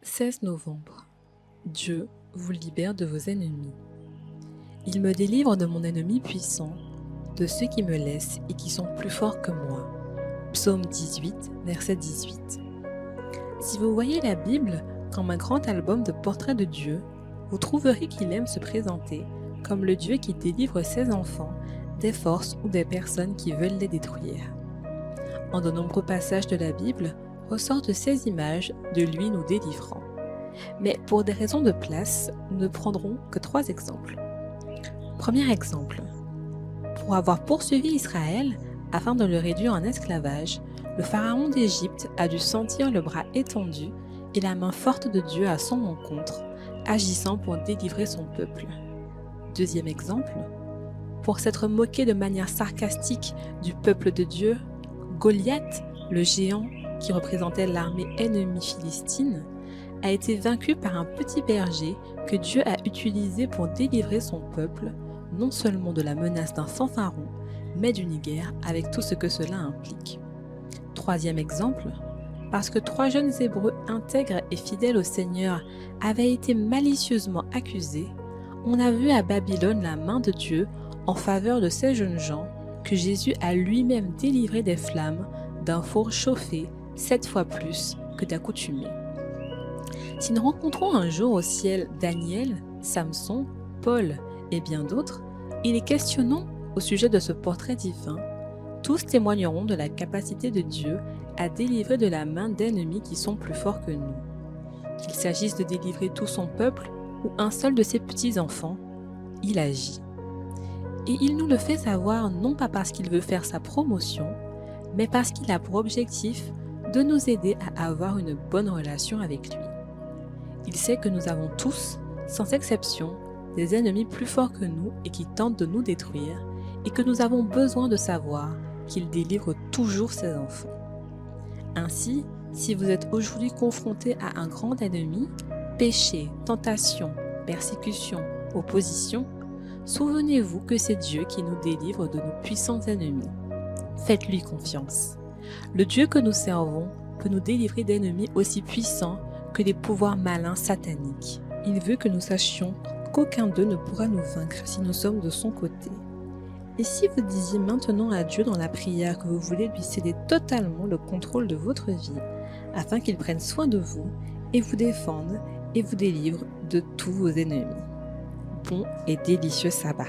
16 novembre. Dieu vous libère de vos ennemis. Il me délivre de mon ennemi puissant, de ceux qui me laissent et qui sont plus forts que moi. Psaume 18, verset 18. Si vous voyez la Bible comme un grand album de portraits de Dieu, vous trouverez qu'il aime se présenter comme le Dieu qui délivre ses enfants des forces ou des personnes qui veulent les détruire. En de nombreux passages de la Bible ressortent ces images de lui nous délivrant. Mais pour des raisons de place, nous ne prendrons que 3 exemples. Premier exemple. Pour avoir poursuivi Israël afin de le réduire en esclavage, le pharaon d'Égypte a dû sentir le bras étendu et la main forte de Dieu à son encontre, agissant pour délivrer son peuple. Deuxième exemple. Pour s'être moqué de manière sarcastique du peuple de Dieu, Goliath, le géant qui représentait l'armée ennemie philistine, a été vaincu par un petit berger que Dieu a utilisé pour délivrer son peuple, non seulement de la menace d'un fanfaron, mais d'une guerre avec tout ce que cela implique. Troisième exemple, parce que 3 jeunes Hébreux intègres et fidèles au Seigneur avaient été malicieusement accusés, on a vu à Babylone la main de Dieu en faveur de ces jeunes gens que Jésus a lui-même délivrés des flammes d'un four chauffé 7 fois plus que d'accoutumée. Si nous rencontrons un jour au ciel Daniel, Samson, Paul et bien d'autres, il est questionnant au sujet de ce portrait divin. Tous témoigneront de la capacité de Dieu à délivrer de la main d'ennemis qui sont plus forts que nous. Qu'il s'agisse de délivrer tout son peuple ou un seul de ses petits-enfants, il agit. Et il nous le fait savoir non pas parce qu'il veut faire sa promotion, mais parce qu'il a pour objectif de nous aider à avoir une bonne relation avec lui. Il sait que nous avons tous, sans exception, des ennemis plus forts que nous et qui tentent de nous détruire, et que nous avons besoin de savoir qu'il délivre toujours ses enfants. Ainsi, si vous êtes aujourd'hui confronté à un grand ennemi, péché, tentation, persécution, opposition, souvenez-vous que c'est Dieu qui nous délivre de nos puissants ennemis. Faites-lui confiance. Le Dieu que nous servons peut nous délivrer d'ennemis aussi puissants que des pouvoirs malins sataniques. Il veut que nous sachions qu'aucun d'eux ne pourra nous vaincre si nous sommes de son côté. Et si vous disiez maintenant à Dieu dans la prière que vous voulez lui céder totalement le contrôle de votre vie, afin qu'il prenne soin de vous et vous défende et vous délivre de tous vos ennemis. Bon et délicieux sabbat.